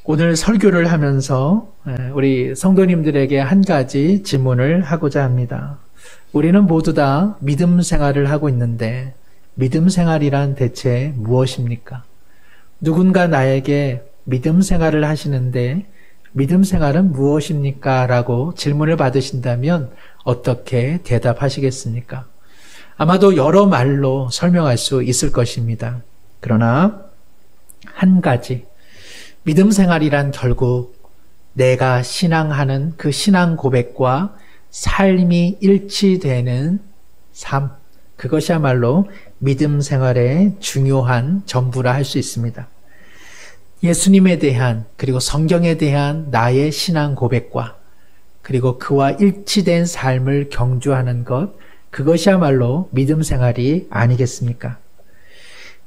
오늘 설교를 하면서 우리 성도님들에게 한 가지 질문을 하고자 합니다. 우리는 모두 다 믿음 생활을 하고 있는데 믿음 생활이란 대체 무엇입니까? 누군가 나에게 믿음 생활을 하시는데 믿음 생활은 무엇입니까? 라고 질문을 받으신다면 어떻게 대답하시겠습니까? 아마도 여러 말로 설명할 수 있을 것입니다. 그러나 한 가지, 믿음 생활이란 결국 내가 신앙하는 그 신앙 고백과 삶이 일치되는 삶, 그것이야말로 믿음 생활의 중요한 전부라 할 수 있습니다. 예수님에 대한 그리고 성경에 대한 나의 신앙 고백과 그리고 그와 일치된 삶을 경주하는 것, 그것이야말로 믿음 생활이 아니겠습니까?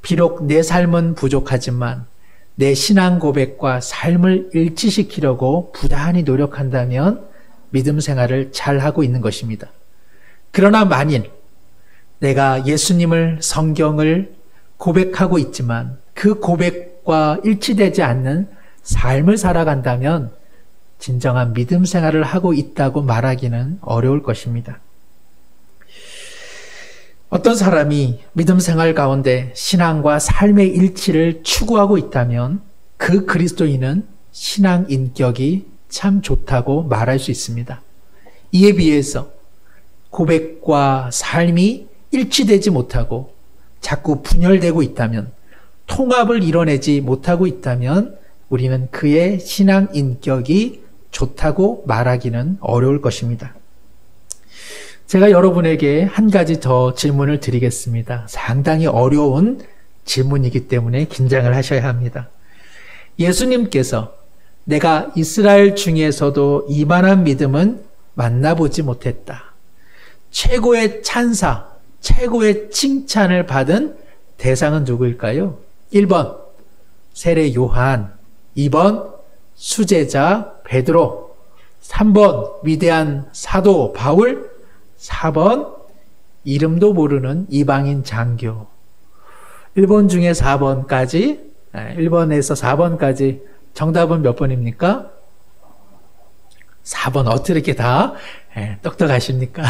비록 내 삶은 부족하지만 내 신앙 고백과 삶을 일치시키려고 부단히 노력한다면 믿음 생활을 잘하고 있는 것입니다. 그러나 만일 내가 예수님을, 성경을 고백하고 있지만 그 고백과 일치되지 않는 삶을 살아간다면 진정한 믿음 생활을 하고 있다고 말하기는 어려울 것입니다. 어떤 사람이 믿음 생활 가운데 신앙과 삶의 일치를 추구하고 있다면 그 그리스도인은 신앙 인격이 참 좋다고 말할 수 있습니다. 이에 비해서 고백과 삶이 일치되지 못하고 자꾸 분열되고 있다면, 통합을 이뤄내지 못하고 있다면 우리는 그의 신앙 인격이 좋다고 말하기는 어려울 것입니다. 제가 여러분에게 한 가지 더 질문을 드리겠습니다. 상당히 어려운 질문이기 때문에 긴장을 하셔야 합니다. 예수님께서 내가 이스라엘 중에서도 이만한 믿음은 만나보지 못했다. 최고의 찬사, 최고의 칭찬을 받은 대상은 누구일까요? 1번 세례 요한, 2번 수제자 베드로, 3번 위대한 사도 바울, 4번 이름도 모르는 이방인 장교. 1번 중에 4번까지, 1번에서 4번까지 정답은 몇 번입니까? 4번. 어떻게 이렇게 다 똑똑하십니까?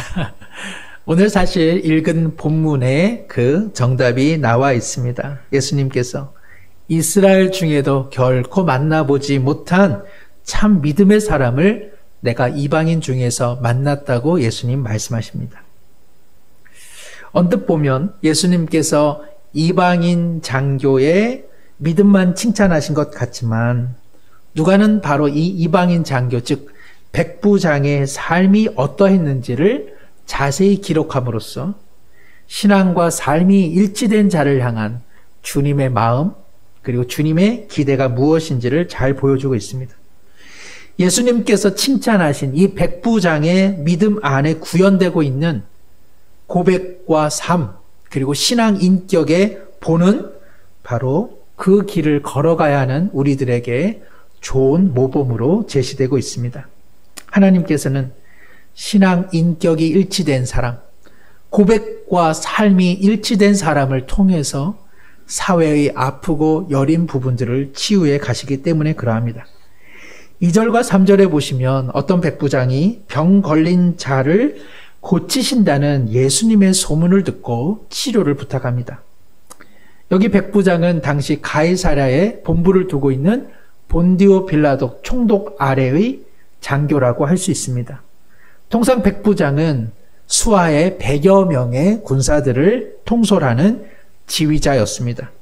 오늘 사실 읽은 본문에 그 정답이 나와 있습니다. 예수님께서 이스라엘 중에도 결코 만나보지 못한 참 믿음의 사람을 내가 이방인 중에서 만났다고 예수님 말씀하십니다. 언뜻 보면 예수님께서 이방인 장교의 믿음만 칭찬하신 것 같지만 누가는 바로 이 이방인 장교, 즉 백부장의 삶이 어떠했는지를 자세히 기록함으로써 신앙과 삶이 일치된 자를 향한 주님의 마음 그리고 주님의 기대가 무엇인지를 잘 보여주고 있습니다. 예수님께서 칭찬하신 이 백부장의 믿음 안에 구현되고 있는 고백과 삶 그리고 신앙 인격의 본은 바로 그 길을 걸어가야 하는 우리들에게 좋은 모범으로 제시되고 있습니다. 하나님께서는 신앙 인격이 일치된 사람, 고백과 삶이 일치된 사람을 통해서 사회의 아프고 여린 부분들을 치유해 가시기 때문에 그러합니다. 2절과 3절에 보시면 어떤 백부장이 병 걸린 자를 고치신다는 예수님의 소문을 듣고 치료를 부탁합니다. 여기 백부장은 당시 가이사랴에 본부를 두고 있는 본디오 빌라도 총독 아래의 장교라고 할 수 있습니다. 통상 백부장은 수하의 100여 명의 군사들을 통솔하는 지휘자였습니다.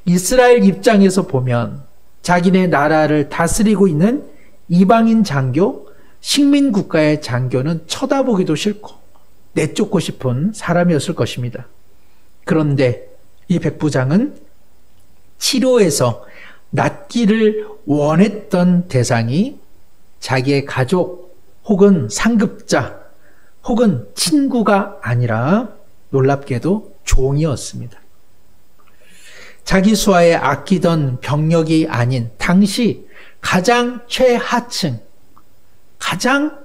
이스라엘 입장에서 보면 자기네 나라를 다스리고 있는 이방인 장교, 식민국가의 장교는 쳐다보기도 싫고 내쫓고 싶은 사람이었을 것입니다. 그런데 이 백부장은 치료에서 낫기를 원했던 대상이 자기의 가족 혹은 상급자 혹은 친구가 아니라 놀랍게도 종이었습니다. 자기 수하에 아끼던 병력이 아닌 당시 가장 최하층, 가장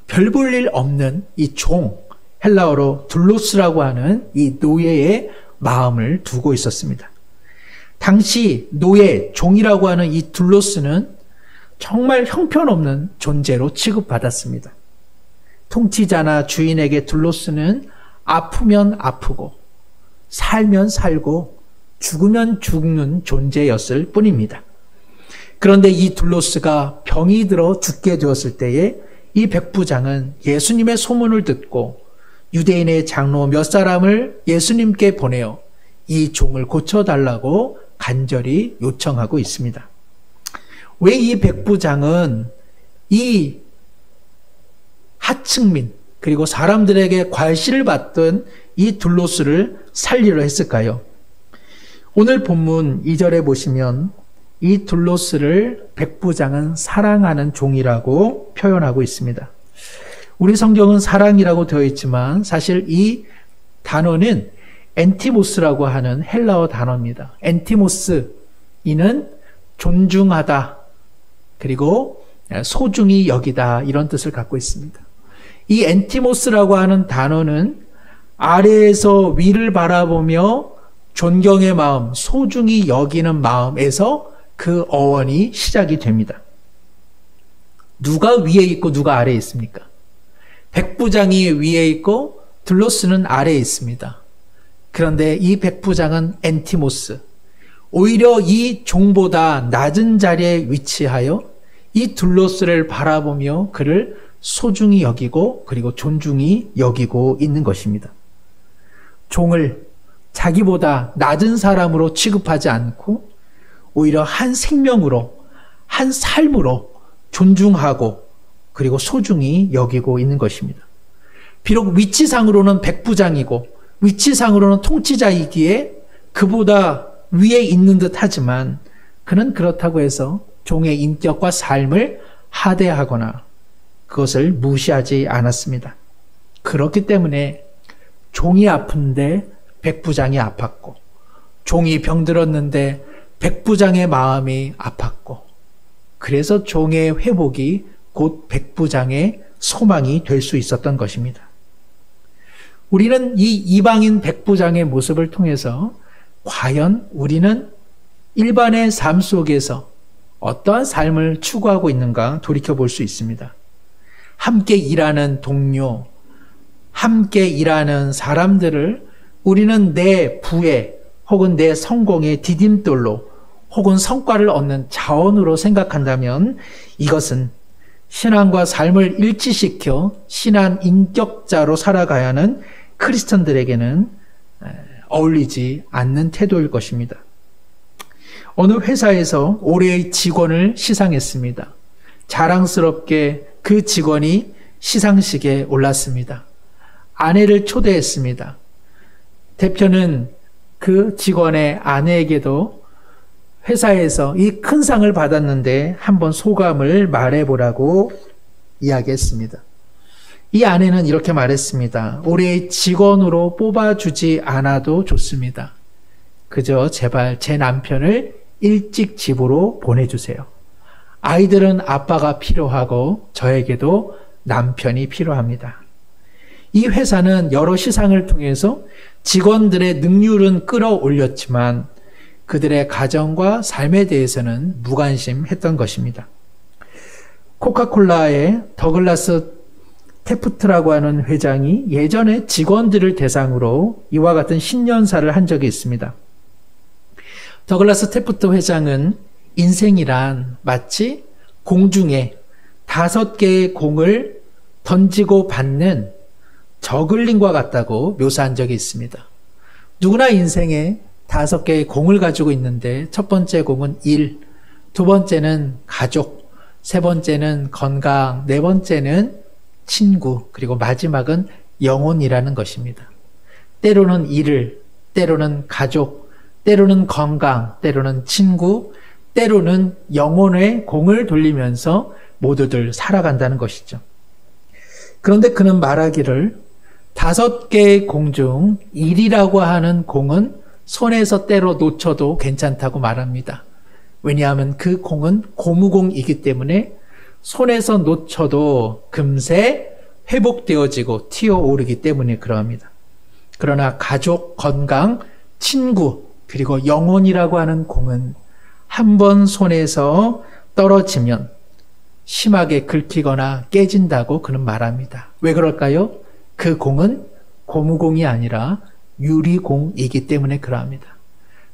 별 볼 일 없는 이 종, 헬라어로 둘로스라고 하는 이 노예의 마음을 두고 있었습니다. 당시 노예, 종이라고 하는 이 둘로스는 정말 형편없는 존재로 취급받았습니다. 통치자나 주인에게 둘로스는 아프면 아프고 살면 살고 죽으면 죽는 존재였을 뿐입니다. 그런데 이 둘로스가 병이 들어 죽게 되었을 때에 이 백부장은 예수님의 소문을 듣고 유대인의 장로 몇 사람을 예수님께 보내어 이 종을 고쳐달라고 간절히 요청하고 있습니다. 왜 이 백부장은 이 하층민 그리고 사람들에게 괄시를 받던 이 둘로스를 살리려 했을까요? 오늘 본문 2절에 보시면 이 둘로스를 백부장은 사랑하는 종이라고 표현하고 있습니다. 우리 성경은 사랑이라고 되어 있지만 사실 이 단어는 엔티모스라고 하는 헬라어 단어입니다. 엔티모스, 이는 존중하다, 그리고 소중히 여기다, 이런 뜻을 갖고 있습니다. 이 엔티모스라고 하는 단어는 아래에서 위를 바라보며 존경의 마음, 소중히 여기는 마음에서 그 어원이 시작이 됩니다. 누가 위에 있고 누가 아래에 있습니까? 백부장이 위에 있고 둘로스는 아래에 있습니다. 그런데 이 백부장은 엔티모스, 오히려 이 종보다 낮은 자리에 위치하여 이 둘로스를 바라보며 그를 소중히 여기고 그리고 존중히 여기고 있는 것입니다. 종을 자기보다 낮은 사람으로 취급하지 않고 오히려 한 생명으로, 한 삶으로 존중하고 그리고 소중히 여기고 있는 것입니다. 비록 위치상으로는 백부장이고 위치상으로는 통치자이기에 그보다 위에 있는 듯 하지만 그는 그렇다고 해서 종의 인격과 삶을 하대하거나 그것을 무시하지 않았습니다. 그렇기 때문에 종이 아픈데 백부장이 아팠고, 종이 병들었는데 백부장의 마음이 아팠고, 그래서 종의 회복이 곧 백부장의 소망이 될 수 있었던 것입니다. 우리는 이 이방인 백부장의 모습을 통해서 과연 우리는 일반의 삶 속에서 어떠한 삶을 추구하고 있는가 돌이켜볼 수 있습니다. 함께 일하는 동료, 함께 일하는 사람들을 우리는 내 부에 혹은 내 성공의 디딤돌로 혹은 성과를 얻는 자원으로 생각한다면 이것은 신앙과 삶을 일치시켜 신앙 인격자로 살아가야 하는 크리스천들에게는 어울리지 않는 태도일 것입니다. 어느 회사에서 올해의 직원을 시상했습니다. 자랑스럽게 그 직원이 시상식에 올랐습니다. 아내를 초대했습니다. 대표는 그 직원의 아내에게도 회사에서 이 큰 상을 받았는데 한번 소감을 말해보라고 이야기했습니다. 이 아내는 이렇게 말했습니다. 올해의 직원으로 뽑아주지 않아도 좋습니다. 그저 제발 제 남편을 일찍 집으로 보내주세요. 아이들은 아빠가 필요하고 저에게도 남편이 필요합니다. 이 회사는 여러 시상을 통해서 직원들의 능률은 끌어올렸지만 그들의 가정과 삶에 대해서는 무관심했던 것입니다. 코카콜라의 더글라스 테프트라고 하는 회장이 예전에 직원들을 대상으로 이와 같은 신년사를 한 적이 있습니다. 더글라스 테프트 회장은 인생이란 마치 공중에 5개의 공을 던지고 받는 저글링과 같다고 묘사한 적이 있습니다. 누구나 인생에 5개의 공을 가지고 있는데 첫 번째 공은 일, 두 번째는 가족, 세 번째는 건강, 네 번째는 친구, 그리고 마지막은 영혼이라는 것입니다. 때로는 일을, 때로는 가족, 때로는 건강, 때로는 친구, 때로는 영혼의 공을 돌리면서 모두들 살아간다는 것이죠. 그런데 그는 말하기를 5개의 공 중 1이라고 하는 공은 손에서 때로 놓쳐도 괜찮다고 말합니다. 왜냐하면 그 공은 고무공이기 때문에 손에서 놓쳐도 금세 회복되어지고 튀어오르기 때문에 그러합니다. 그러나 가족, 건강, 친구, 그리고 영혼이라고 하는 공은 한 번 손에서 떨어지면 심하게 긁히거나 깨진다고 그는 말합니다. 왜 그럴까요? 그 공은 고무공이 아니라 유리공이기 때문에 그러합니다.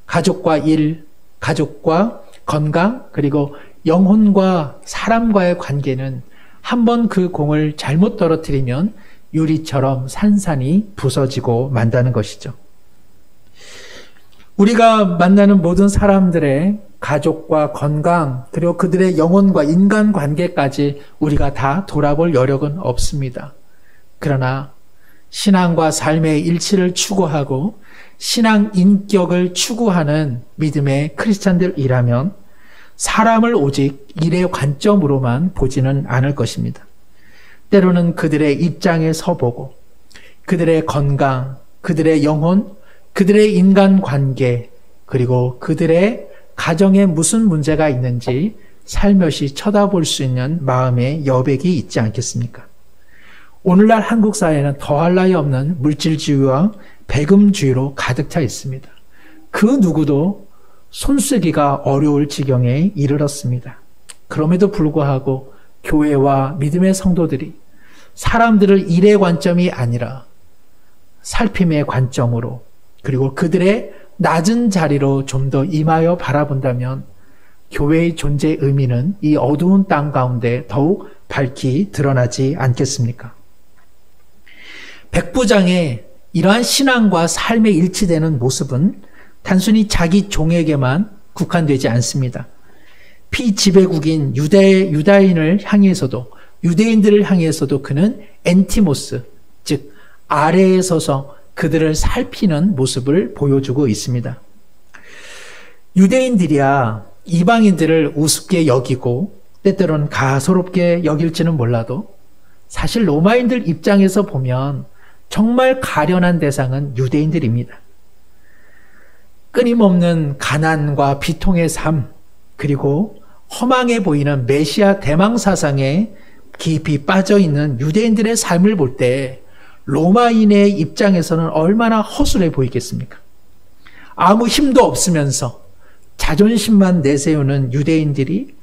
가족과 일, 가족과 건강, 그리고 영혼과 사람과의 관계는 한번 그 공을 잘못 떨어뜨리면 유리처럼 산산이 부서지고 만다는 것이죠. 우리가 만나는 모든 사람들의 가족과 건강, 그리고 그들의 영혼과 인간관계까지 우리가 다 돌아볼 여력은 없습니다. 그러나 신앙과 삶의 일치를 추구하고 신앙 인격을 추구하는 믿음의 크리스찬들이라면 사람을 오직 일의 관점으로만 보지는 않을 것입니다. 때로는 그들의 입장에 서보고 그들의 건강, 그들의 영혼, 그들의 인간관계, 그리고 그들의 가정에 무슨 문제가 있는지 살며시 쳐다볼 수 있는 마음의 여백이 있지 않겠습니까? 오늘날 한국 사회는 더할 나위 없는 물질주의와 배금주의로 가득 차 있습니다. 그 누구도 손쓰기가 어려울 지경에 이르렀습니다. 그럼에도 불구하고 교회와 믿음의 성도들이 사람들을 일의 관점이 아니라 살핌의 관점으로, 그리고 그들의 낮은 자리로 좀 더 임하여 바라본다면 교회의 존재 의미는 이 어두운 땅 가운데 더욱 밝히 드러나지 않겠습니까? 백부장의 이러한 신앙과 삶에 일치되는 모습은 단순히 자기 종에게만 국한되지 않습니다. 피지배국인 유다인을 향해서도, 유대인들을 향해서도 그는 엔티모스, 즉 아래에 서서 그들을 살피는 모습을 보여주고 있습니다. 유대인들이야 이방인들을 우습게 여기고 때때로는 가소롭게 여길지는 몰라도 사실 로마인들 입장에서 보면 정말 가련한 대상은 유대인들입니다. 끊임없는 가난과 비통의 삶, 그리고 허망해 보이는 메시아 대망 사상에 깊이 빠져있는 유대인들의 삶을 볼 때 로마인의 입장에서는 얼마나 허술해 보이겠습니까? 아무 힘도 없으면서 자존심만 내세우는 유대인들이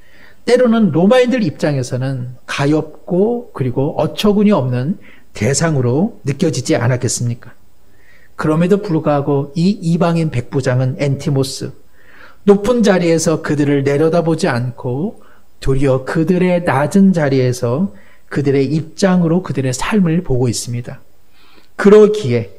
때로는 로마인들 입장에서는 가엾고 그리고 어처구니 없는 대상으로 느껴지지 않았겠습니까? 그럼에도 불구하고 이 이방인 백부장은 엔티모스, 높은 자리에서 그들을 내려다보지 않고 도리어 그들의 낮은 자리에서 그들의 입장으로 그들의 삶을 보고 있습니다. 그러기에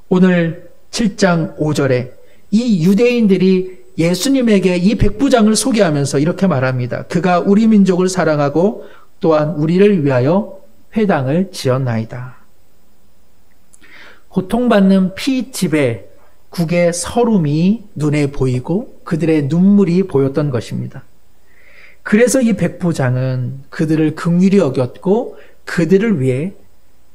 오늘 7장 5절에 이 유대인들이 예수님에게 이 백부장을 소개하면서 이렇게 말합니다. 그가 우리 민족을 사랑하고 또한 우리를 위하여 회당을 지었나이다. 고통받는 피지배국의 서름이 눈에 보이고 그들의 눈물이 보였던 것입니다. 그래서 이 백부장은 그들을 긍휼히 여겼고 그들을 위해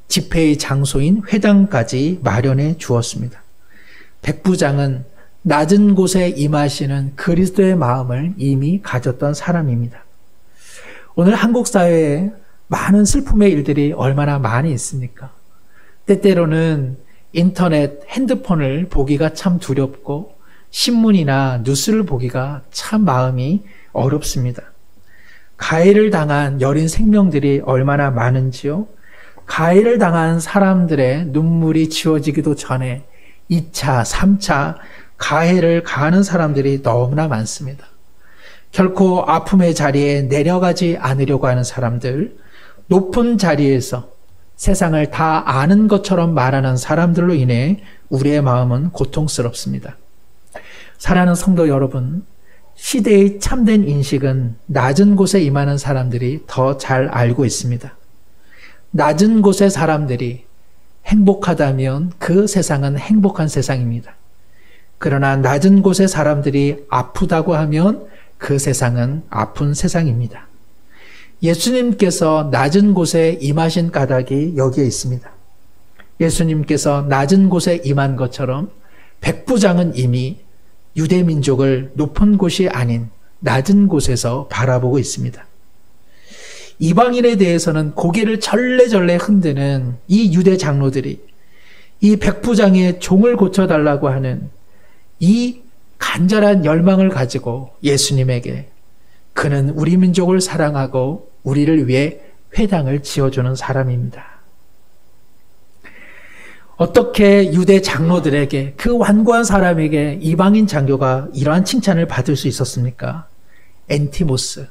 집회의 장소인 회당까지 마련해 주었습니다. 백부장은 낮은 곳에 임하시는 그리스도의 마음을 이미 가졌던 사람입니다. 오늘 한국 사회에 많은 슬픔의 일들이 얼마나 많이 있습니까? 때때로는 인터넷, 핸드폰을 보기가 참 두렵고 신문이나 뉴스를 보기가 참 마음이 어렵습니다. 가해를 당한 여린 생명들이 얼마나 많은지요? 가해를 당한 사람들의 눈물이 지워지기도 전에 2차, 3차 가해를 가하는 사람들이 너무나 많습니다. 결코 아픔의 자리에 내려가지 않으려고 하는 사람들, 높은 자리에서 세상을 다 아는 것처럼 말하는 사람들로 인해 우리의 마음은 고통스럽습니다. 사랑하는 성도 여러분, 시대의 참된 인식은 낮은 곳에 임하는 사람들이 더 잘 알고 있습니다. 낮은 곳의 사람들이 행복하다면 그 세상은 행복한 세상입니다. 그러나 낮은 곳의 사람들이 아프다고 하면 그 세상은 아픈 세상입니다. 예수님께서 낮은 곳에 임하신 까닭이 여기에 있습니다. 예수님께서 낮은 곳에 임한 것처럼 백부장은 이미 유대민족을 높은 곳이 아닌 낮은 곳에서 바라보고 있습니다. 이방인에 대해서는 고개를 절레절레 흔드는 이 유대 장로들이 이 백부장의 종을 고쳐달라고 하는 이 간절한 열망을 가지고 예수님에게 그는 우리 민족을 사랑하고 우리를 위해 회당을 지어주는 사람입니다. 어떻게 유대 장로들에게 그 완고한 사람에게 이방인 장교가 이러한 칭찬을 받을 수 있었습니까? 엔티모스,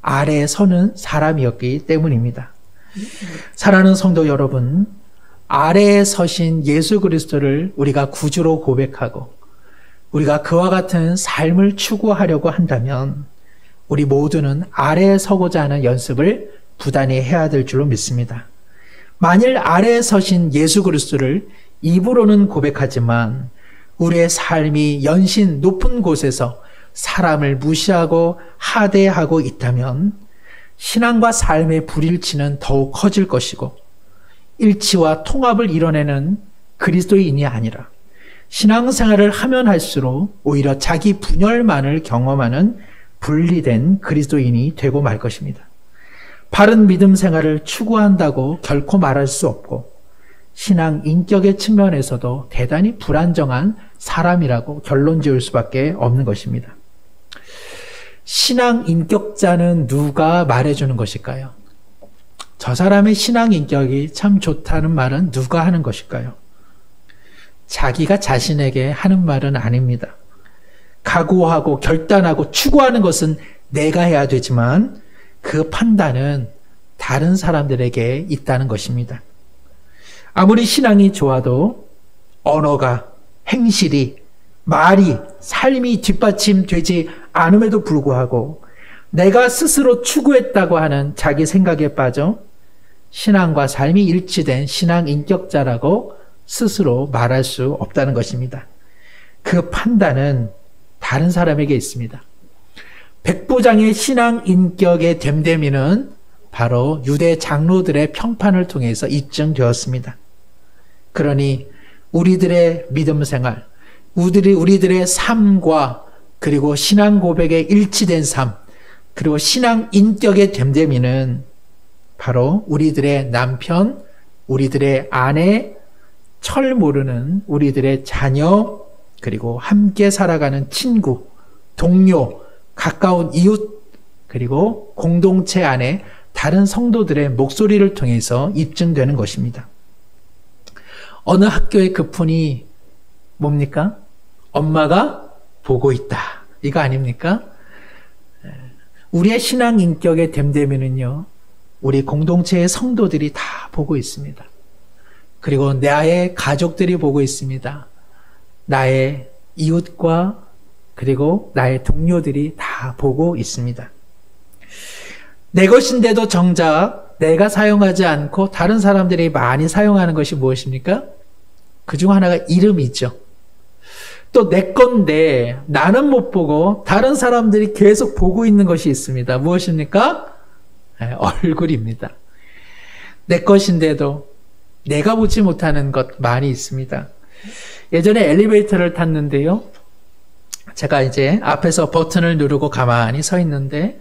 아래에 서는 사람이었기 때문입니다. 사랑하는 성도 여러분, 아래에 서신 예수 그리스도를 우리가 구주로 고백하고 우리가 그와 같은 삶을 추구하려고 한다면 우리 모두는 아래에 서고자 하는 연습을 부단히 해야 될 줄로 믿습니다. 만일 아래에 서신 예수 그리스도를 입으로는 고백하지만 우리의 삶이 연신 높은 곳에서 사람을 무시하고 하대하고 있다면 신앙과 삶의 불일치는 더욱 커질 것이고 일치와 통합을 이뤄내는 그리스도인이 아니라 신앙생활을 하면 할수록 오히려 자기 분열만을 경험하는 분리된 그리스도인이 되고 말 것입니다. 바른 믿음 생활을 추구한다고 결코 말할 수 없고 신앙 인격의 측면에서도 대단히 불안정한 사람이라고 결론 지을 수밖에 없는 것입니다. 신앙 인격자는 누가 말해주는 것일까요? 저 사람의 신앙 인격이 참 좋다는 말은 누가 하는 것일까요? 자기가 자신에게 하는 말은 아닙니다. 각오하고 결단하고 추구하는 것은 내가 해야 되지만 그 판단은 다른 사람들에게 있다는 것입니다. 아무리 신앙이 좋아도 언어가, 행실이, 말이, 삶이 뒷받침되지 않음에도 불구하고 내가 스스로 추구했다고 하는 자기 생각에 빠져 신앙과 삶이 일치된 신앙 인격자라고 스스로 말할 수 없다는 것입니다. 그 판단은 다른 사람에게 있습니다. 백부장의 신앙 인격의 됨됨이는 바로 유대 장로들의 평판을 통해서 입증되었습니다. 그러니 우리들의 믿음 생활, 우리들의 삶과 그리고 신앙 고백에 일치된 삶, 그리고 신앙 인격의 됨됨이는 바로 우리들의 남편, 우리들의 아내, 철 모르는 우리들의 자녀, 그리고 함께 살아가는 친구, 동료, 가까운 이웃, 그리고 공동체 안에 다른 성도들의 목소리를 통해서 입증되는 것입니다. 어느 학교의 급훈이 뭡니까? 엄마가 보고 있다. 이거 아닙니까? 우리의 신앙 인격의 됨됨이는요, 우리 공동체의 성도들이 다 보고 있습니다. 그리고 나의 가족들이 보고 있습니다. 나의 이웃과 그리고 나의 동료들이 다 보고 있습니다. 내 것인데도 정작 내가 사용하지 않고 다른 사람들이 많이 사용하는 것이 무엇입니까? 그중 하나가 이름이죠. 또 내 건데 나는 못 보고 다른 사람들이 계속 보고 있는 것이 있습니다. 무엇입니까? 얼굴입니다. 내 것인데도 내가 보지 못하는 것 많이 있습니다. 예전에 엘리베이터를 탔는데요. 제가 이제 앞에서 버튼을 누르고 가만히 서 있는데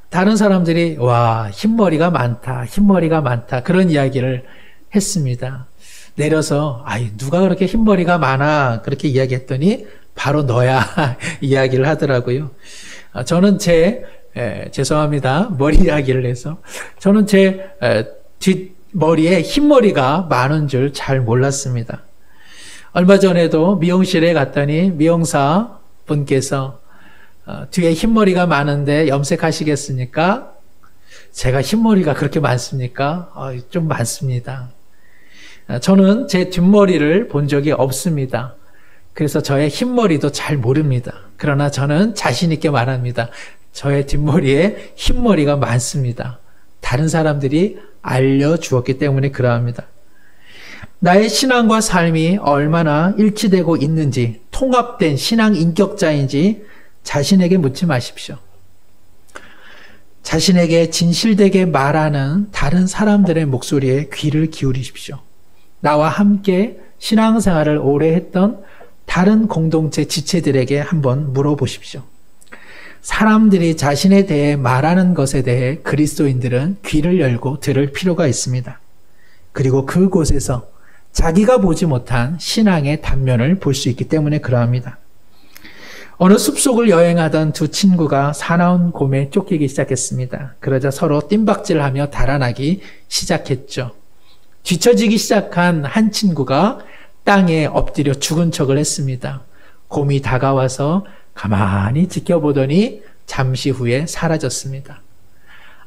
다른 사람들이 와, 흰머리가 많다, 흰머리가 많다 그런 이야기를 했습니다. 내려서 누가 그렇게 흰머리가 많아 그렇게 이야기했더니 바로 너야 이야기를 하더라고요. 저는 죄송합니다. 머리 이야기를 해서 저는 제 뒷머리에 흰머리가 많은 줄 잘 몰랐습니다. 얼마 전에도 미용실에 갔더니 미용사 분께서 뒤에 흰머리가 많은데 염색하시겠습니까? 제가 흰머리가 그렇게 많습니까? 좀 많습니다. 저는 제 뒷머리를 본 적이 없습니다. 그래서 저의 흰머리도 잘 모릅니다. 그러나 저는 자신 있게 말합니다. 저의 뒷머리에 흰머리가 많습니다. 다른 사람들이 알려주었기 때문에 그러합니다. 나의 신앙과 삶이 얼마나 일치되고 있는지, 통합된 신앙 인격자인지 자신에게 묻지 마십시오. 자신에게 진실되게 말하는 다른 사람들의 목소리에 귀를 기울이십시오. 나와 함께 신앙생활을 오래 했던 다른 공동체 지체들에게 한번 물어보십시오. 사람들이 자신에 대해 말하는 것에 대해 그리스도인들은 귀를 열고 들을 필요가 있습니다. 그리고 그곳에서 자기가 보지 못한 신앙의 단면을 볼 수 있기 때문에 그러합니다. 어느 숲속을 여행하던 두 친구가 사나운 곰에 쫓기기 시작했습니다. 그러자 서로 뜀박질하며 달아나기 시작했죠. 뒤처지기 시작한 한 친구가 땅에 엎드려 죽은 척을 했습니다. 곰이 다가와서 가만히 지켜보더니 잠시 후에 사라졌습니다.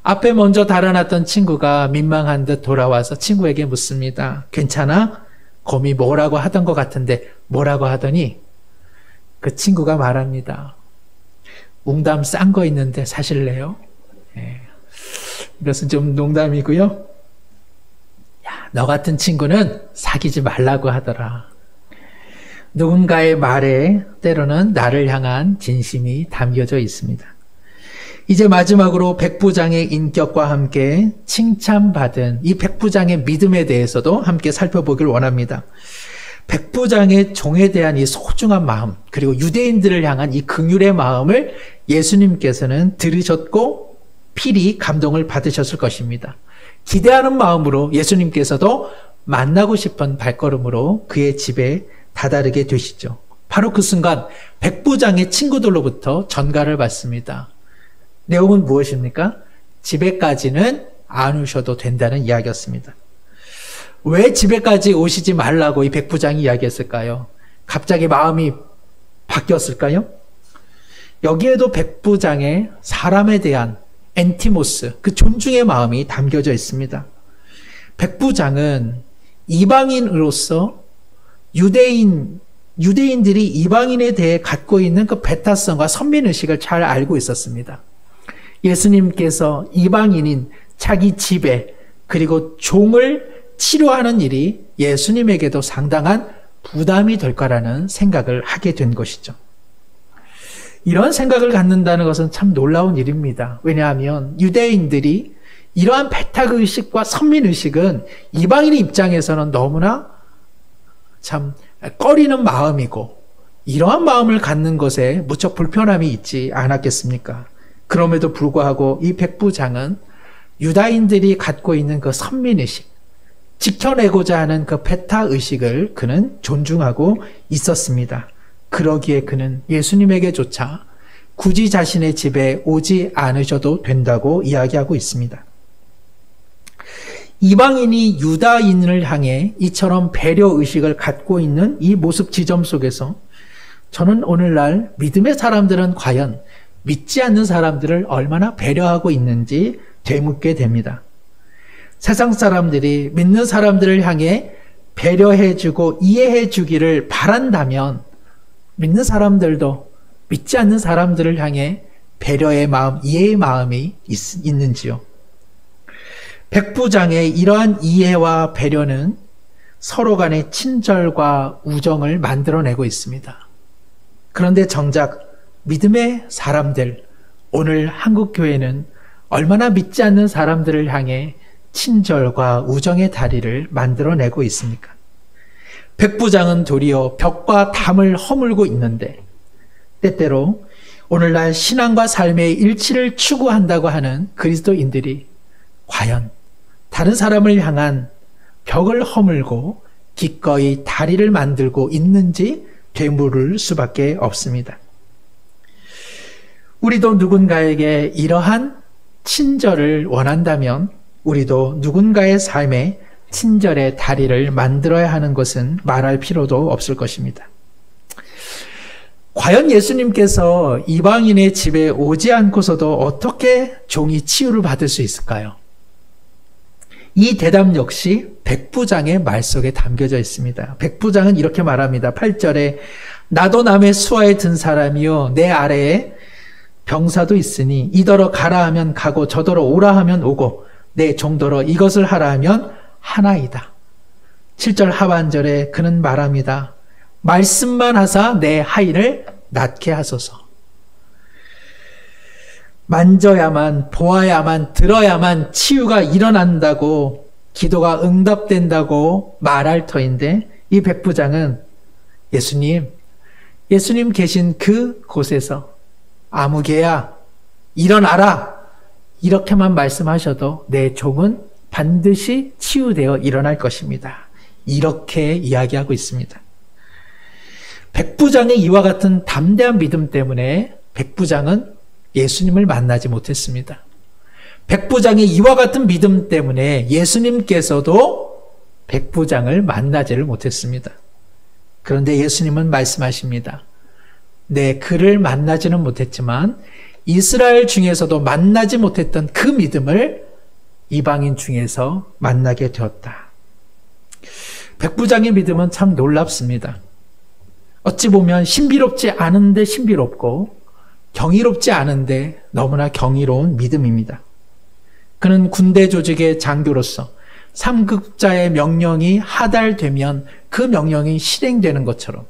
앞에 먼저 달아났던 친구가 민망한 듯 돌아와서 친구에게 묻습니다. 괜찮아? 곰이 뭐라고 하던 것 같은데 뭐라고 하더니 그 친구가 말합니다. 웅담 싼 거 있는데 사실래요? 이것은 좀 농담이고요. 야, 너 같은 친구는 사귀지 말라고 하더라. 누군가의 말에 때로는 나를 향한 진심이 담겨져 있습니다. 이제 마지막으로 백부장의 인격과 함께 칭찬받은 이 백부장의 믿음에 대해서도 함께 살펴보길 원합니다. 백부장의 종에 대한 이 소중한 마음, 그리고 유대인들을 향한 이 긍휼의 마음을 예수님께서는 들으셨고 필히 감동을 받으셨을 것입니다. 기대하는 마음으로 예수님께서도 만나고 싶은 발걸음으로 그의 집에 다다르게 되시죠. 바로 그 순간 백부장의 친구들로부터 전가를 받습니다. 내용은 무엇입니까? 집에까지는 안 오셔도 된다는 이야기였습니다. 왜 집에까지 오시지 말라고 이 백부장이 이야기했을까요? 갑자기 마음이 바뀌었을까요? 여기에도 백부장의 사람에 대한 엔티모스, 그 존중의 마음이 담겨져 있습니다. 백부장은 이방인으로서 유대인들이 이방인에 대해 갖고 있는 그 배타성과 선민의식을 잘 알고 있었습니다. 예수님께서 이방인인 자기 집에 그리고 종을 치료하는 일이 예수님에게도 상당한 부담이 될 거라는 생각을 하게 된 것이죠. 이런 생각을 갖는다는 것은 참 놀라운 일입니다. 왜냐하면 유대인들이 이러한 배타의식과 선민의식은 이방인의 입장에서는 너무나 참 꺼리는 마음이고 이러한 마음을 갖는 것에 무척 불편함이 있지 않았겠습니까? 그럼에도 불구하고 이 백부장은 유다인들이 갖고 있는 그 선민의식, 지켜내고자 하는 그 배타의식을 그는 존중하고 있었습니다. 그러기에 그는 예수님에게조차 굳이 자신의 집에 오지 않으셔도 된다고 이야기하고 있습니다. 이방인이 유다인을 향해 이처럼 배려의식을 갖고 있는 이 모습 지점 속에서 저는 오늘날 믿음의 사람들은 과연 믿지 않는 사람들을 얼마나 배려하고 있는지 되묻게 됩니다. 세상 사람들이 믿는 사람들을 향해 배려해주고 이해해주기를 바란다면 믿는 사람들도 믿지 않는 사람들을 향해 배려의 마음, 이해의 마음이 있는지요? 백부장의 이러한 이해와 배려는 서로 간의 친절과 우정을 만들어내고 있습니다. 그런데 정작 믿음의 사람들, 오늘 한국교회는 얼마나 믿지 않는 사람들을 향해 친절과 우정의 다리를 만들어내고 있습니까? 백부장은 도리어 벽과 담을 허물고 있는데 때때로 오늘날 신앙과 삶의 일치를 추구한다고 하는 그리스도인들이 과연 다른 사람을 향한 벽을 허물고 기꺼이 다리를 만들고 있는지 되물을 수밖에 없습니다. 우리도 누군가에게 이러한 친절을 원한다면 우리도 누군가의 삶에 친절의 다리를 만들어야 하는 것은 말할 필요도 없을 것입니다. 과연 예수님께서 이방인의 집에 오지 않고서도 어떻게 종이 치유를 받을 수 있을까요? 이 대답 역시 백부장의 말 속에 담겨져 있습니다. 백부장은 이렇게 말합니다. 8절에 나도 남의 수하에 든 사람이요 내 아래에 병사도 있으니 이더러 가라 하면 가고 저더러 오라 하면 오고 내 종더러 이것을 하라 하면 하나이다. 7절 하반절에 그는 말합니다. 말씀만 하사 내 하인을 낫게 하소서. 만져야만, 보아야만, 들어야만 치유가 일어난다고, 기도가 응답된다고 말할 터인데 이 백부장은 예수님 계신 그 곳에서 아무개야 일어나라 이렇게만 말씀하셔도 내 종은 반드시 치유되어 일어날 것입니다. 이렇게 이야기하고 있습니다. 백부장의 이와 같은 담대한 믿음 때문에 백부장은 예수님을 만나지 못했습니다. 백부장의 이와 같은 믿음 때문에 예수님께서도 백부장을 만나지를 못했습니다. 그런데 예수님은 말씀하십니다. 네, 그를 만나지는 못했지만 이스라엘 중에서도 만나지 못했던 그 믿음을 이방인 중에서 만나게 되었다. 백부장의 믿음은 참 놀랍습니다. 어찌 보면 신비롭지 않은데 신비롭고 경이롭지 않은데 너무나 경이로운 믿음입니다. 그는 군대 조직의 장교로서 삼급자의 명령이 하달되면 그 명령이 실행되는 것처럼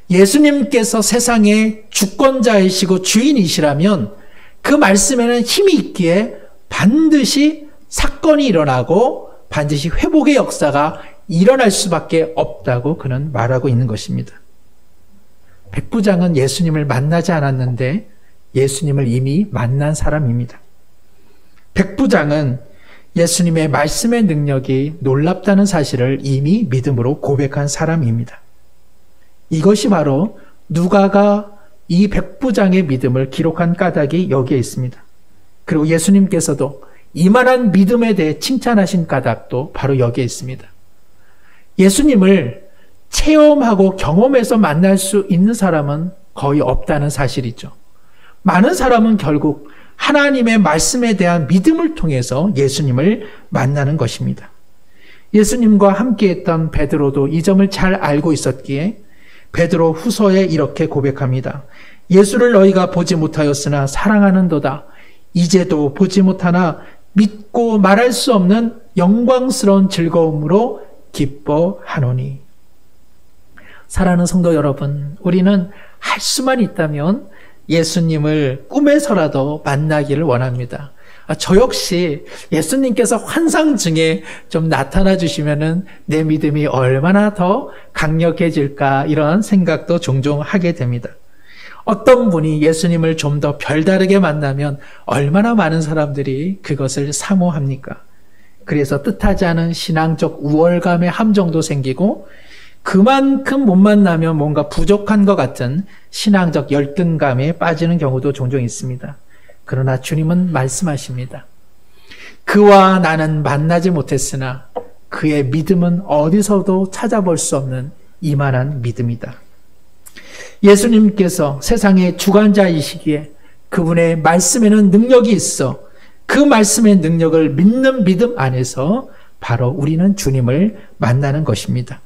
예수님께서 세상의 주권자이시고 주인이시라면 그 말씀에는 힘이 있기에 반드시 사건이 일어나고 반드시 회복의 역사가 일어날 수밖에 없다고 그는 말하고 있는 것입니다. 백부장은 예수님을 만나지 않았는데 예수님을 이미 만난 사람입니다. 백부장은 예수님의 말씀의 능력이 놀랍다는 사실을 이미 믿음으로 고백한 사람입니다. 이것이 바로 누가가 이 백부장의 믿음을 기록한 까닭이 여기에 있습니다. 그리고 예수님께서도 이만한 믿음에 대해 칭찬하신 까닭도 바로 여기에 있습니다. 예수님을 체험하고 경험해서 만날 수 있는 사람은 거의 없다는 사실이죠. 많은 사람은 결국 하나님의 말씀에 대한 믿음을 통해서 예수님을 만나는 것입니다. 예수님과 함께했던 베드로도 이 점을 잘 알고 있었기에 베드로 후서에 이렇게 고백합니다. 예수를 너희가 보지 못하였으나 사랑하는도다. 이제도 보지 못하나 믿고 말할 수 없는 영광스러운 즐거움으로 기뻐하노니. 사랑하는 성도 여러분, 우리는 할 수만 있다면 예수님을 꿈에서라도 만나기를 원합니다. 저 역시 예수님께서 환상 중에 좀 나타나 주시면은 내 믿음이 얼마나 더 강력해질까 이런 생각도 종종 하게 됩니다. 어떤 분이 예수님을 좀 더 별다르게 만나면 얼마나 많은 사람들이 그것을 사모합니까? 그래서 뜻하지 않은 신앙적 우월감의 함정도 생기고 그만큼 못 만나면 뭔가 부족한 것 같은 신앙적 열등감에 빠지는 경우도 종종 있습니다. 그러나 주님은 말씀하십니다. 그와 나는 만나지 못했으나 그의 믿음은 어디서도 찾아볼 수 없는 이만한 믿음이다. 예수님께서 세상의 주관자이시기에 그분의 말씀에는 능력이 있어 그 말씀의 능력을 믿는 믿음 안에서 바로 우리는 주님을 만나는 것입니다.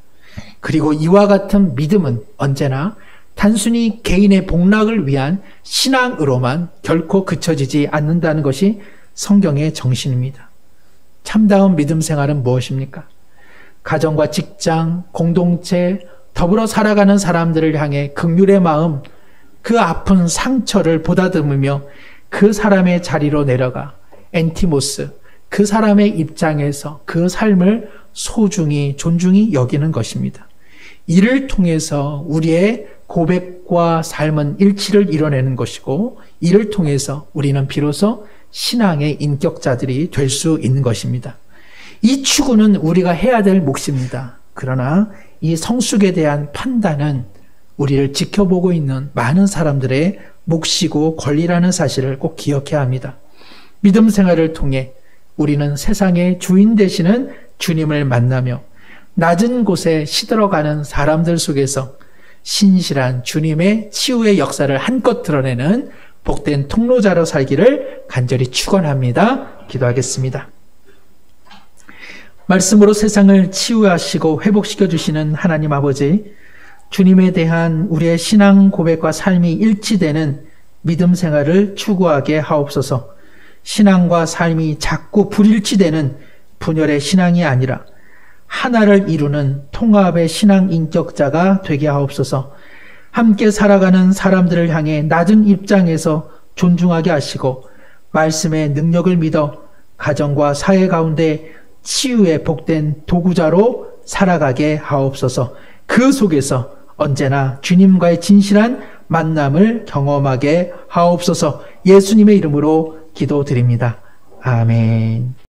그리고 이와 같은 믿음은 언제나 단순히 개인의 복락을 위한 신앙으로만 결코 그쳐지지 않는다는 것이 성경의 정신입니다. 참다운 믿음 생활은 무엇입니까? 가정과 직장, 공동체, 더불어 살아가는 사람들을 향해 긍휼의 마음, 그 아픈 상처를 보다듬으며 그 사람의 자리로 내려가 엔티모스, 그 사람의 입장에서 그 삶을 소중히 존중히 여기는 것입니다. 이를 통해서 우리의 고백과 삶은 일치를 이뤄내는 것이고 이를 통해서 우리는 비로소 신앙의 인격자들이 될 수 있는 것입니다. 이 추구는 우리가 해야 될 몫입니다. 그러나 이 성숙에 대한 판단은 우리를 지켜보고 있는 많은 사람들의 몫이고 권리라는 사실을 꼭 기억해야 합니다. 믿음 생활을 통해 우리는 세상의 주인 되시는 주님을 만나며 낮은 곳에 시들어가는 사람들 속에서 신실한 주님의 치유의 역사를 한껏 드러내는 복된 통로자로 살기를 간절히 축원합니다. 기도하겠습니다. 말씀으로 세상을 치유하시고 회복시켜 주시는 하나님 아버지, 주님에 대한 우리의 신앙 고백과 삶이 일치되는 믿음 생활을 추구하게 하옵소서. 신앙과 삶이 자꾸 불일치되는 분열의 신앙이 아니라 하나를 이루는 통합의 신앙 인격자가 되게 하옵소서. 함께 살아가는 사람들을 향해 낮은 입장에서 존중하게 하시고 말씀의 능력을 믿어 가정과 사회 가운데 치유의 복된 도구자로 살아가게 하옵소서. 그 속에서 언제나 주님과의 진실한 만남을 경험하게 하옵소서. 예수님의 이름으로 기도드립니다. 아멘.